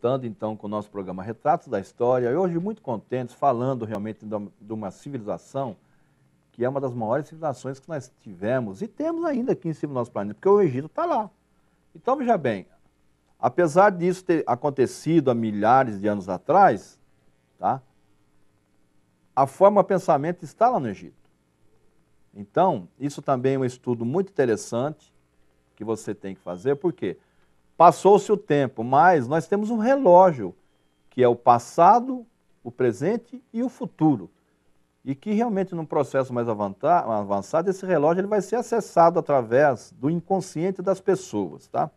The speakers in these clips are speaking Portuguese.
voltando então com o nosso programa Retratos da História, e hoje muito contentes, falando realmente de uma civilização que é uma das maiores civilizações que nós tivemos e temos ainda aqui em cima do nosso planeta, porque o Egito está lá. Então, veja bem, apesar disso ter acontecido há milhares de anos atrás, tá? A forma de pensamento está lá no Egito. Então, isso também é um estudo muito interessante que você tem que fazer, porque passou-se o tempo, mas nós temos um relógio, que é o passado, o presente e o futuro. E que realmente num processo mais avançado, esse relógio ele vai ser acessado através do inconsciente das pessoas, tá?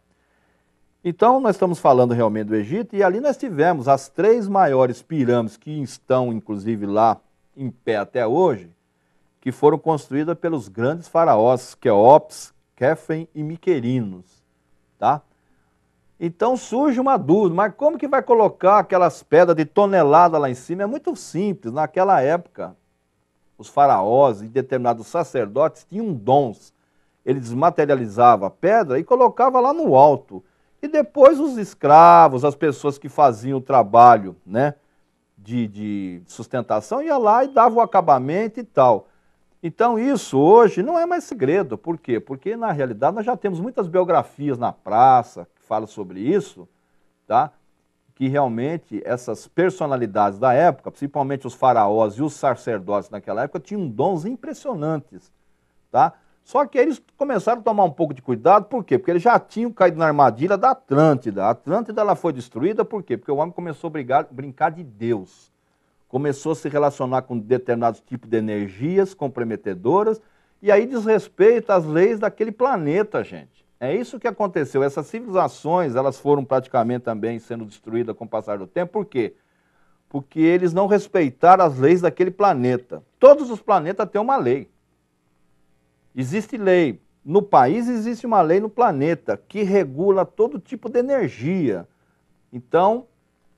Então, nós estamos falando realmente do Egito, e ali nós tivemos as 3 maiores pirâmides que estão, inclusive, lá em pé até hoje, que foram construídas pelos grandes faraós, Quéops, Quéfen e Miquerinos, tá? Então surge uma dúvida, mas como que vai colocar aquelas pedras de tonelada lá em cima? É muito simples, naquela época, os faraós e determinados sacerdotes tinham dons. Eles desmaterializavam a pedra e colocavam lá no alto. E depois os escravos, as pessoas que faziam o trabalho, né, de sustentação, iam lá e davam o acabamento e tal. Então isso hoje não é mais segredo. Por quê? Porque na realidade nós já temos muitas biografias na praça que falam sobre isso, tá? Que realmente essas personalidades da época, principalmente os faraós e os sacerdotes naquela época, tinham dons impressionantes, tá? Só que eles começaram a tomar um pouco de cuidado, por quê? Porque eles já tinham caído na armadilha da Atlântida. A Atlântida ela foi destruída por quê? Porque o homem começou a brincar de Deus. Começou a se relacionar com determinados tipos de energias comprometedoras e aí desrespeita as leis daquele planeta, gente. É isso que aconteceu. Essas civilizações, elas foram praticamente também sendo destruídas com o passar do tempo. Por quê? Porque eles não respeitaram as leis daquele planeta. Todos os planetas têm uma lei. Existe lei no país, existe uma lei no planeta que regula todo tipo de energia. Então,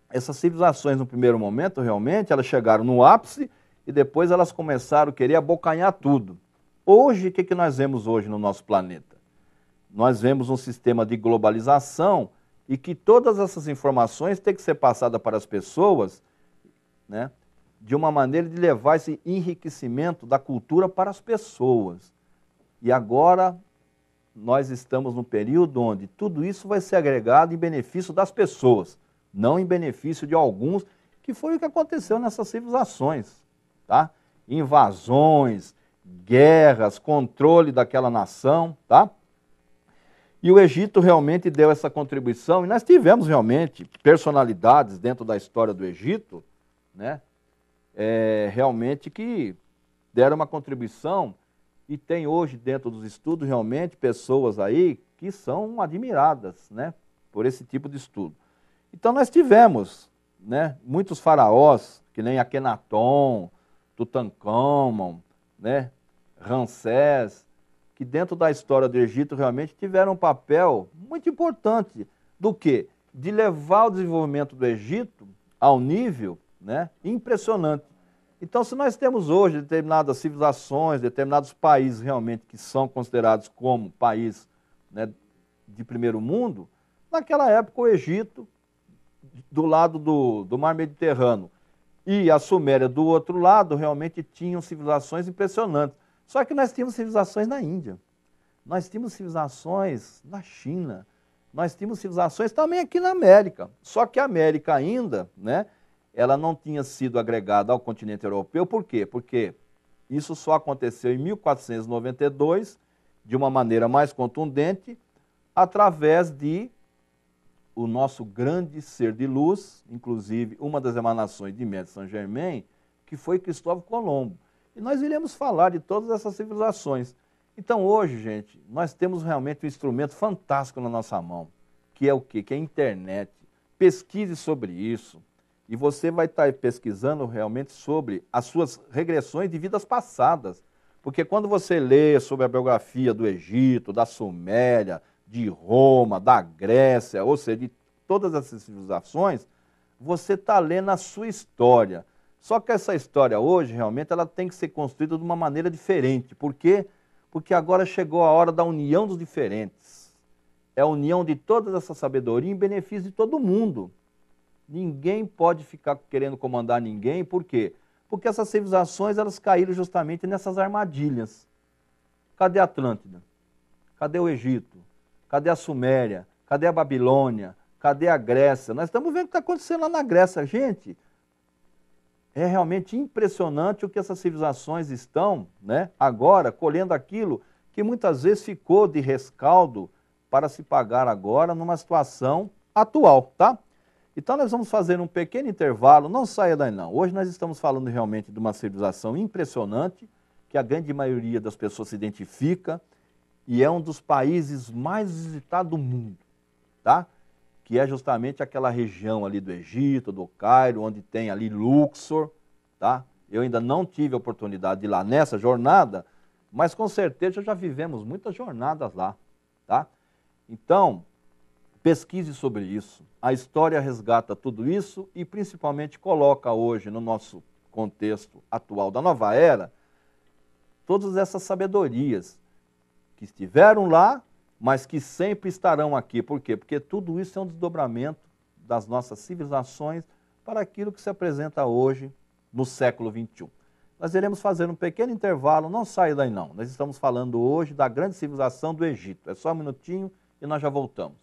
essas civilizações no primeiro momento, realmente, elas chegaram no ápice e depois elas começaram a querer abocanhar tudo. Hoje, o que nós vemos hoje no nosso planeta? Nós vemos um sistema de globalização e que todas essas informações têm que ser passadas para as pessoas, né, de uma maneira de levar esse enriquecimento da cultura para as pessoas. E agora nós estamos num período onde tudo isso vai ser agregado em benefício das pessoas, não em benefício de alguns, que foi o que aconteceu nessas civilizações, tá? Invasões, guerras, controle daquela nação, tá? E o Egito realmente deu essa contribuição, e nós tivemos realmente personalidades dentro da história do Egito, né? Realmente que deram uma contribuição, e tem hoje dentro dos estudos realmente pessoas aí que são admiradas, né, por esse tipo de estudo. Então nós tivemos, né, muitos faraós, que nem Akenaton, Tutancâmon, né, Ramsés, que dentro da história do Egito realmente tiveram um papel muito importante do quê? De levar o desenvolvimento do Egito ao nível, né, impressionante. Então, se nós temos hoje determinadas civilizações, determinados países realmente que são considerados como país, né, de primeiro mundo, naquela época o Egito, do lado do Mar Mediterrâneo, e a Suméria do outro lado, realmente tinham civilizações impressionantes. Só que nós tínhamos civilizações na Índia, nós tínhamos civilizações na China, nós tínhamos civilizações também aqui na América. Só que a América ainda, né, ela não tinha sido agregada ao continente europeu. Por quê? Porque isso só aconteceu em 1492, de uma maneira mais contundente, através de o nosso grande ser de luz, inclusive uma das emanações de Médici Saint-Germain, que foi Cristóvão Colombo. E nós iremos falar de todas essas civilizações. Então hoje, gente, nós temos realmente um instrumento fantástico na nossa mão, que é o quê? Que é a internet. Pesquise sobre isso. E você vai estar pesquisando realmente sobre as suas regressões de vidas passadas. Porque quando você lê sobre a biografia do Egito, da Suméria, de Roma, da Grécia, ou seja, de todas essas civilizações, você está lendo a sua história. Só que essa história hoje, realmente, ela tem que ser construída de uma maneira diferente. Por quê? Porque agora chegou a hora da união dos diferentes. É a união de toda essa sabedoria em benefício de todo mundo. Ninguém pode ficar querendo comandar ninguém, por quê? Porque essas civilizações elas caíram justamente nessas armadilhas. Cadê a Atlântida? Cadê o Egito? Cadê a Suméria? Cadê a Babilônia? Cadê a Grécia? Nós estamos vendo o que está acontecendo lá na Grécia, gente. É realmente impressionante o que essas civilizações estão, né, agora colhendo aquilo que muitas vezes ficou de rescaldo para se pagar agora numa situação atual, tá? Então nós vamos fazer um pequeno intervalo, não saia daí não. Hoje nós estamos falando realmente de uma civilização impressionante, que a grande maioria das pessoas se identifica, e é um dos países mais visitados do mundo, tá? Que é justamente aquela região ali do Egito, do Cairo, onde tem ali Luxor, tá? Eu ainda não tive a oportunidade de ir lá nessa jornada, mas com certeza já vivemos muitas jornadas lá, tá? Então, pesquise sobre isso. A história resgata tudo isso e principalmente coloca hoje no nosso contexto atual da nova era, todas essas sabedorias que estiveram lá, mas que sempre estarão aqui. Por quê? Porque tudo isso é um desdobramento das nossas civilizações para aquilo que se apresenta hoje no século XXI. Nós iremos fazer um pequeno intervalo, não saia daí não. Nós estamos falando hoje da grande civilização do Egito. É só um minutinho e nós já voltamos.